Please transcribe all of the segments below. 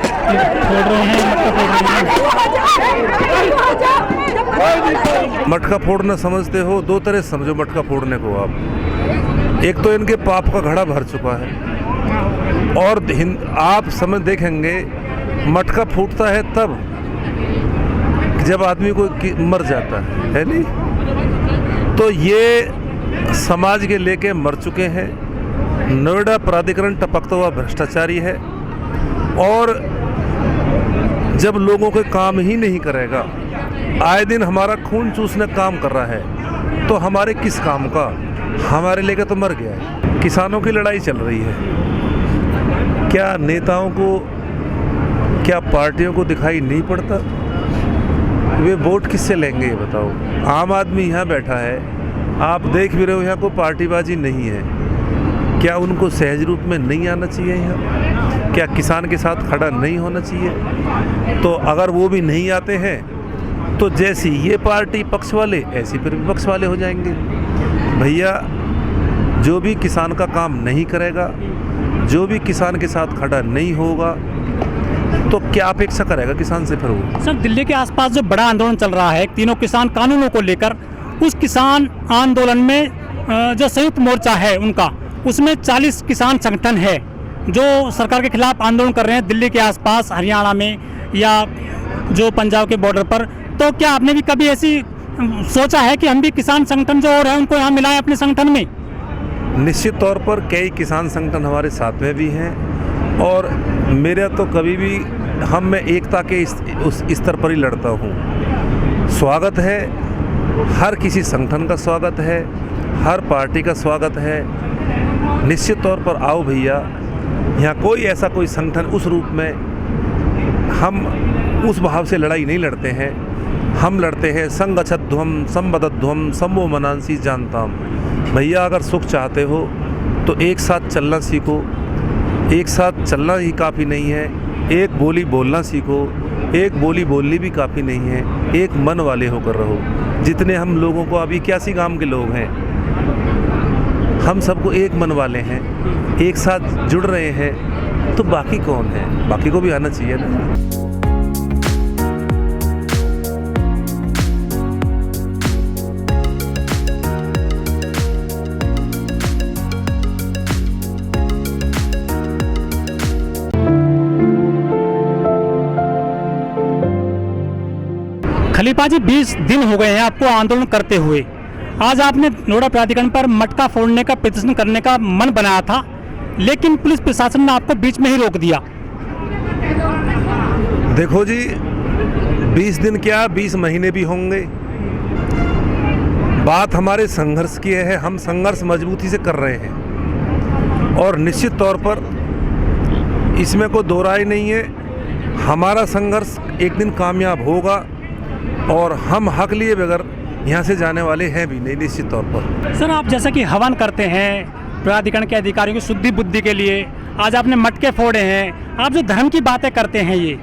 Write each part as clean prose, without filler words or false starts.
फोड़ रहे हैं, मटका फोड़ना समझते हो, दो तरह समझो मटका फोड़ने को आप। एक तो इनके पाप का घड़ा भर चुका है, और आप समझ देखेंगे मटका फूटता है तब जब आदमी कोई मर जाता है नहीं? तो ये समाज के लेके मर चुके हैं। नोएडा प्राधिकरण टपकता हुआ भ्रष्टाचारी है, और जब लोगों के काम ही नहीं करेगा, आए दिन हमारा खून चूसने काम कर रहा है, तो हमारे किस काम का? हमारे लेके तो मर गया है। किसानों की लड़ाई चल रही है, क्या नेताओं को, क्या पार्टियों को दिखाई नहीं पड़ता? वे वोट किससे लेंगे ये बताओ? आम आदमी यहाँ बैठा है, आप देख भी रहे हो, यहाँ कोई पार्टीबाजी नहीं है। क्या उनको सहज रूप में नहीं आना चाहिए यहाँ? क्या किसान के साथ खड़ा नहीं होना चाहिए? तो अगर वो भी नहीं आते हैं तो जैसी ये पार्टी पक्ष वाले, ऐसी फिर विपक्ष वाले हो जाएंगे। भैया, जो भी किसान का काम नहीं करेगा, जो भी किसान के साथ खड़ा नहीं होगा, तो क्या अपेक्षा करेगा किसान से फिर वो? सर, दिल्ली के आसपास जो बड़ा आंदोलन चल रहा है तीनों किसान कानूनों को लेकर, उस किसान आंदोलन में जो संयुक्त मोर्चा है उनका, उसमें 40 किसान संगठन है जो सरकार के खिलाफ आंदोलन कर रहे हैं दिल्ली के आसपास, हरियाणा में या जो पंजाब के बॉर्डर पर। तो क्या आपने भी कभी ऐसी सोचा है कि हम भी किसान संगठन जो और है उनको यहाँ मिलाएं अपने संगठन में? निश्चित तौर पर कई किसान संगठन हमारे साथ में भी हैं, और मेरा तो कभी भी मैं एकता के उस स्तर पर ही लड़ता हूँ। स्वागत है, हर किसी संगठन का स्वागत है, हर पार्टी का स्वागत है। निश्चित तौर पर आओ भैया, यहाँ कोई ऐसा कोई संगठन उस रूप में, हम उस भाव से लड़ाई नहीं लड़ते हैं। हम लड़ते हैं संगच्छध्वम संबद्धध्वम समो मनांसी जानताम। भैया, अगर सुख चाहते हो तो एक साथ चलना सीखो। एक साथ चलना ही काफ़ी नहीं है, एक बोली बोलना सीखो। एक बोली बोलनी भी काफ़ी नहीं है, एक मन वाले होकर रहो। जितने हम लोगों को, अभी 81 गांव के लोग हैं, हम सबको एक मन वाले हैं, एक साथ जुड़ रहे हैं, तो बाकी कौन है? बाकी को भी आना चाहिए ना। खलीफा जी, 20 दिन हो गए हैं आपको आंदोलन करते हुए। आज आपने नोएडा प्राधिकरण पर मटका फोड़ने का प्रदर्शन करने का मन बनाया था, लेकिन पुलिस प्रशासन ने आपको बीच में ही रोक दिया। देखो जी, 20 दिन क्या 20 महीने भी होंगे। बात हमारे संघर्ष की है, हम संघर्ष मजबूती से कर रहे हैं, और निश्चित तौर पर इसमें कोई दो राय नहीं है। हमारा संघर्ष एक दिन कामयाब होगा, और हम हक लिए बगैर यहाँ से जाने वाले हैं भी नहीं, निश्चित तौर पर। सर, आप जैसा कि हवन करते हैं प्राधिकरण के अधिकारियों की शुद्धि बुद्धि के लिए, आज आपने मटके फोड़े हैं, आप जो धर्म की बातें करते हैं, ये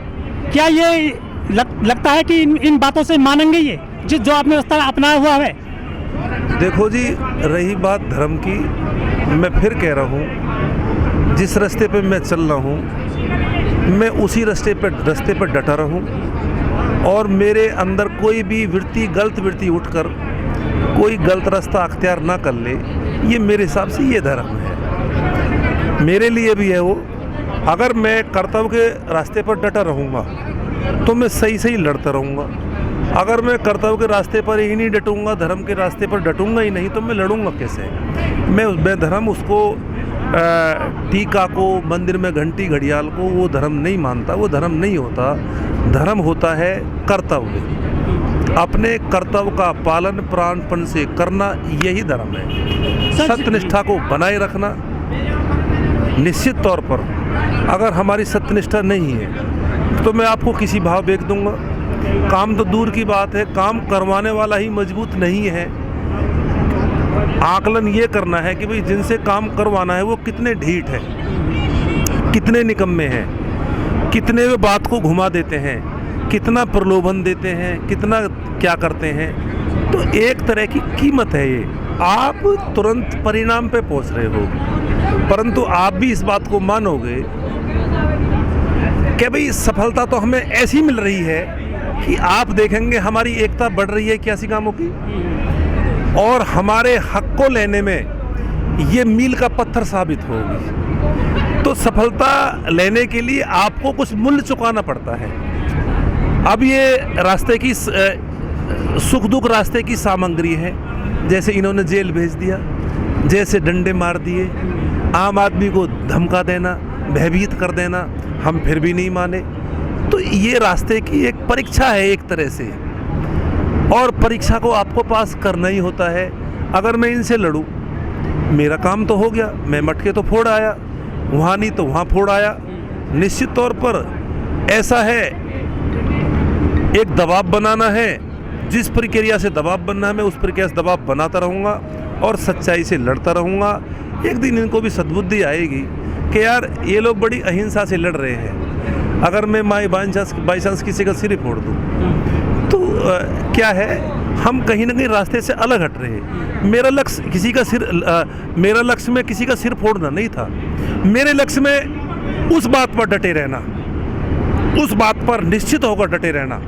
क्या ये लगता है कि इन बातों से मानेंगे ये जो आपने रास्ता अपनाया हुआ है? देखो जी, रही बात धर्म की, मैं फिर कह रहा हूँ, जिस रास्ते पे मैं चल रहा हूँ, मैं उसी रास्ते पर डटा रहूँ, और मेरे अंदर कोई भी गलत वृत्ति उठकर कोई गलत रास्ता अख्तियार ना कर ले। ये मेरे हिसाब से ये धर्म है, मेरे लिए भी है वो। अगर मैं कर्तव्य के रास्ते पर डटा रहूँगा तो मैं सही लड़ता रहूँगा। अगर मैं कर्तव्य के रास्ते पर ही नहीं डटूँगा, धर्म के रास्ते पर डटूँगा ही नहीं, तो मैं लड़ूँगा कैसे? मैं धर्म उसको टीका को, मंदिर में घंटी घड़ियाल को वो धर्म नहीं मानता, वो धर्म नहीं होता। धर्म होता है कर्तव्य, अपने कर्तव्य का पालन प्राणपण से करना, यही धर्म है। सत्यनिष्ठा को बनाए रखना। निश्चित तौर पर अगर हमारी सत्यनिष्ठा नहीं है तो मैं आपको किसी भाव बेच दूंगा। काम तो दूर की बात है, काम करवाने वाला ही मजबूत नहीं है। आकलन ये करना है कि भाई जिनसे काम करवाना है वो कितने ढीठ है, कितने निकम्मे हैं, कितने वे बात को घुमा देते हैं, कितना प्रलोभन देते हैं, कितना क्या करते हैं। तो एक तरह की कीमत है ये। आप तुरंत परिणाम पे पहुंच रहे हो, परंतु आप भी इस बात को मानोगे कि भाई सफलता तो हमें ऐसी मिल रही है कि आप देखेंगे हमारी एकता बढ़ रही है 81 कामों की, और हमारे हक को लेने में ये मील का पत्थर साबित होगी। तो सफलता लेने के लिए आपको कुछ मूल्य चुकाना पड़ता है। अब ये रास्ते की सुख दुख रास्ते की सामग्री है। जैसे इन्होंने जेल भेज दिया, जैसे डंडे मार दिए, आम आदमी को धमका देना, भयभीत कर देना, हम फिर भी नहीं माने। तो ये रास्ते की एक परीक्षा है एक तरह से, और परीक्षा को आपको पास करना ही होता है। अगर मैं इनसे लड़ूं, मेरा काम तो हो गया, मैं मटके तो फोड़ आया, वहाँ नहीं तो वहाँ फोड़ आया। निश्चित तौर पर ऐसा है, एक दबाव बनाना है, जिस प्रक्रिया से दबाव बनना है मैं उस प्रक्रिया से दबाव बनाता रहूँगा और सच्चाई से लड़ता रहूँगा। एक दिन इनको भी सद्बुद्धि आएगी कि यार ये लोग बड़ी अहिंसा से लड़ रहे हैं। अगर मैं बाई चांस किसी का सिर ही फोड़ दूँ तो क्या है, हम कहीं ना कहीं रास्ते से अलग हट रहे हैं। मेरा लक्ष्य में किसी का सिर फोड़ना नहीं था। मेरे लक्ष्य में उस बात पर डटे रहना, उस बात पर निश्चित होकर डटे रहना,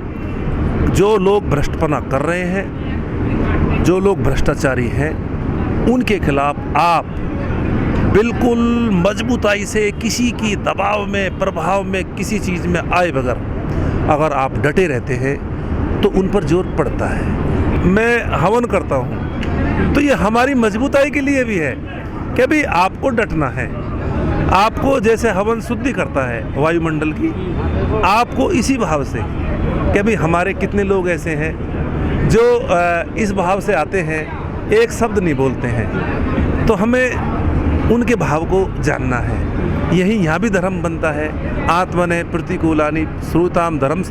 जो लोग भ्रष्टपना कर रहे हैं, जो लोग भ्रष्टाचारी हैं, उनके खिलाफ आप बिल्कुल मजबूताई से किसी की दबाव में, प्रभाव में, किसी चीज़ में आए बगैर अगर आप डटे रहते हैं तो उन पर जोर पड़ता है। मैं हवन करता हूँ तो ये हमारी मजबूताई के लिए भी है कि भाई आपको डटना है। आपको जैसे हवन शुद्धि करता है वायुमंडल की, आपको इसी भाव से कि भाई हमारे कितने लोग ऐसे हैं जो इस भाव से आते हैं, एक शब्द नहीं बोलते हैं, तो हमें उनके भाव को जानना है। यही यहाँ भी धर्म बनता है। आत्मने प्रतिकूलानि श्रुताम धर्म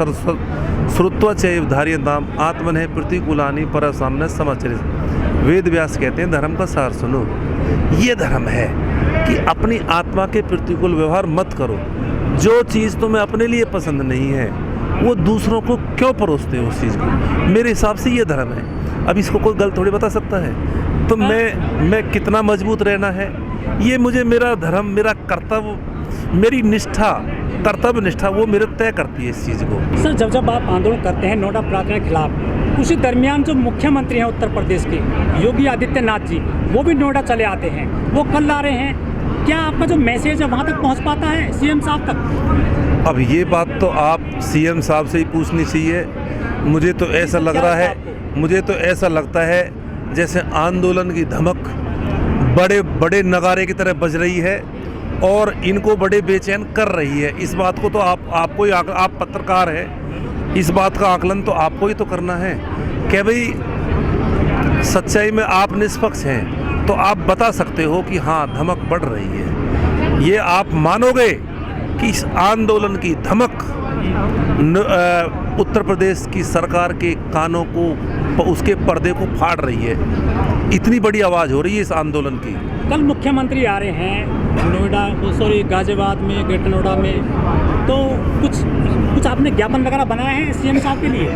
श्रुत्व चैव धार्यताम आत्मने प्रतिकूलानि पर सामने समाचरित। वेद व्यास कहते हैं धर्म का सार सुनो। ये धर्म है कि अपनी आत्मा के प्रतिकूल व्यवहार मत करो। जो चीज़ तुम्हें अपने लिए पसंद नहीं है वो दूसरों को क्यों परोसते हो उस चीज़ को। मेरे हिसाब से ये धर्म है। अब इसको कोई गलत थोड़ी बता सकता है। तो मैं कितना मजबूत रहना है, ये मुझे मेरा धर्म, मेरा कर्तव्य, मेरी निष्ठा, कर्तव्य निष्ठा वो मेरे तय करती है इस चीज़ को। सर, जब आप आंदोलन करते हैं नोटा प्रार्थना के खिलाफ, उसी दरमियान जो मुख्यमंत्री हैं उत्तर प्रदेश के योगी आदित्यनाथ जी, वो भी नोएडा चले आते हैं, वो कल आ रहे हैं। क्या आपका जो मैसेज है वहाँ तक पहुँच पाता है सीएम साहब तक? अब ये बात तो आप सीएम साहब से ही पूछनी चाहिए। मुझे तो ऐसा लग रहा है, मुझे तो ऐसा लगता है जैसे आंदोलन की धमक बड़े बड़े नगारे की तरह बज रही है और इनको बड़े बेचैन कर रही है। इस बात को तो आपको ही, आप पत्रकार हैं, इस बात का आकलन तो आपको ही तो करना है कि भाई सच्चाई में आप निष्पक्ष हैं तो आप बता सकते हो कि हाँ धमक बढ़ रही है। ये आप मानोगे कि इस आंदोलन की धमक उत्तर प्रदेश की सरकार के कानों को, उसके पर्दे को फाड़ रही है। इतनी बड़ी आवाज़ हो रही है इस आंदोलन की। कल मुख्यमंत्री आ रहे हैं गाजियाबाद में, ग्रेटर नोएडा में, तो कुछ आपने ज्ञापन वगैरह बनाए हैं सीएम साहब के लिए?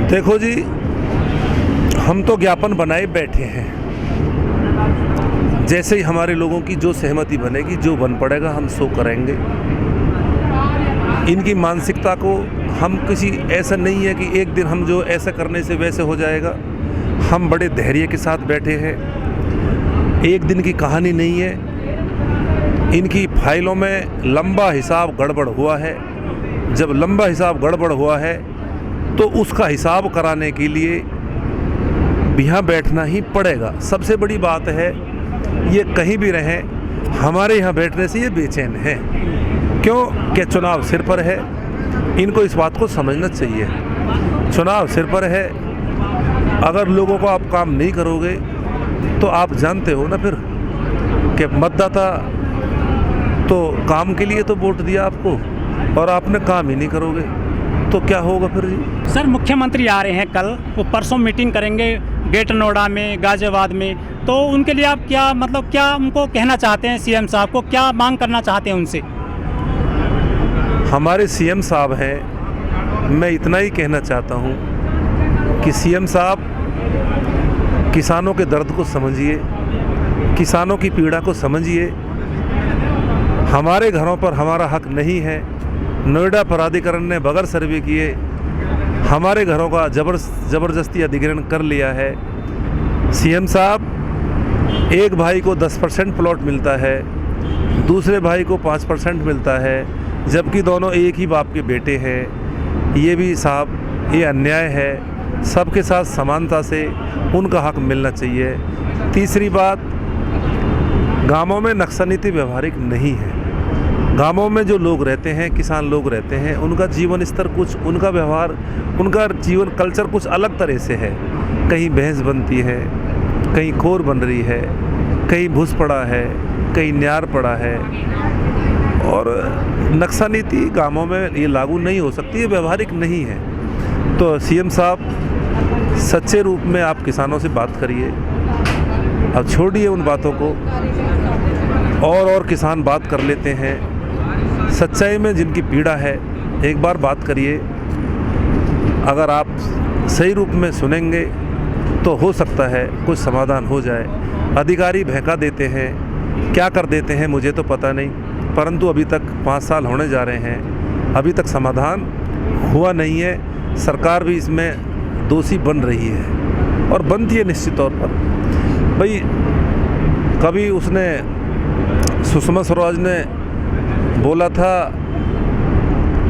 देखो जी, हम तो ज्ञापन बनाए बैठे हैं। जैसे ही हमारे लोगों की जो सहमति बनेगी, जो बन पड़ेगा, हम सो करेंगे। इनकी मानसिकता को हम किसी, ऐसा नहीं है कि एक दिन हम जो ऐसा करने से वैसे हो जाएगा। हम बड़े धैर्य के साथ बैठे हैं। एक दिन की कहानी नहीं है। इनकी फाइलों में लंबा हिसाब गड़बड़ हुआ है। जब लंबा हिसाब गड़बड़ हुआ है तो उसका हिसाब कराने के लिए यहाँ बैठना ही पड़ेगा। सबसे बड़ी बात है, ये कहीं भी रहें, हमारे यहाँ बैठने से ये बेचैन है। क्यों? कि चुनाव सिर पर है। इनको इस बात को समझना चाहिए। चुनाव सिर पर है। अगर लोगों को आप काम नहीं करोगे तो आप जानते हो ना फिर कि मतदाता तो काम के लिए तो वोट दिया आपको, और आपने काम ही नहीं करोगे तो क्या होगा फिर जी? सर, मुख्यमंत्री आ रहे हैं कल, वो परसों मीटिंग करेंगे ग्रेटर नोएडा में, गाजियाबाद में, तो उनके लिए आप क्या क्या उनको कहना चाहते हैं? सीएम साहब को क्या मांग करना चाहते हैं उनसे? हमारे सीएम साहब हैं, मैं इतना ही कहना चाहता हूँ कि सीएम साहब किसानों के दर्द को समझिए, किसानों की पीड़ा को समझिए। हमारे घरों पर हमारा हक नहीं है। नोएडा प्राधिकरण ने बगैर सर्वे किए हमारे घरों का ज़बरदस्ती अधिग्रहण कर लिया है। सीएम साहब, एक भाई को 10% प्लॉट मिलता है, दूसरे भाई को 5% मिलता है, जबकि दोनों एक ही बाप के बेटे हैं। ये भी साहब, ये अन्याय है। सबके साथ समानता से उनका हक मिलना चाहिए। तीसरी बात, गांवों में नक्शा नीति व्यवहारिक नहीं है। गांवों में जो लोग रहते हैं, किसान लोग रहते हैं, उनका जीवन स्तर कुछ, उनका व्यवहार, उनका जीवन कल्चर कुछ अलग तरह से है। कहीं भैंस बनती है, कहीं खोर बन रही है, कहीं भूस पड़ा है, कहीं न्यार पड़ा है। और नक्शा नीति गांवों में ये लागू नहीं हो सकती, ये व्यवहारिक नहीं है। तो सीएम साहब, सच्चे रूप में आप किसानों से बात करिए। अब छोड़िए उन बातों को, और किसान बात कर लेते हैं। सच्चाई में जिनकी पीड़ा है, एक बार बात करिए। अगर आप सही रूप में सुनेंगे तो हो सकता है कुछ समाधान हो जाए। अधिकारी बहका देते हैं, क्या कर देते हैं मुझे तो पता नहीं, परंतु अभी तक 5 साल होने जा रहे हैं, अभी तक समाधान हुआ नहीं है। सरकार भी इसमें दोषी बन रही है और बनती है निश्चित तौर पर। भाई, कभी उसने, सुषमा स्वराज ने बोला था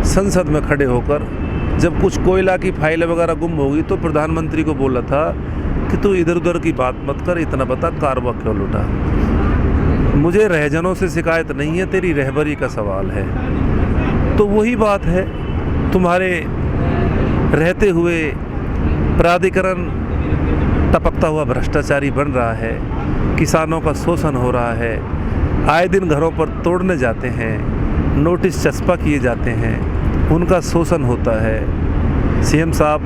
संसद में खड़े होकर, जब कुछ कोयला की फाइलें वगैरह गुम होगी तो प्रधानमंत्री को बोला था कि तू इधर उधर की बात मत कर, इतना बता कारवा क्यों लुटा। मुझे रहजनों से शिकायत नहीं है, तेरी रहबरी का सवाल है। तो वही बात है, तुम्हारे रहते हुए प्राधिकरण टपकता हुआ भ्रष्टाचारी बन रहा है, किसानों का शोषण हो रहा है, आए दिन घरों पर तोड़ने जाते हैं, नोटिस चस्पा किए जाते हैं, उनका शोषण होता है। सीएम साहब,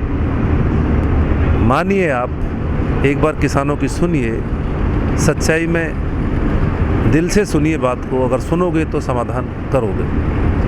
मानिए, आप एक बार किसानों की सुनिए, सच्चाई में दिल से सुनिए बात को। अगर सुनोगे तो समाधान करोगे।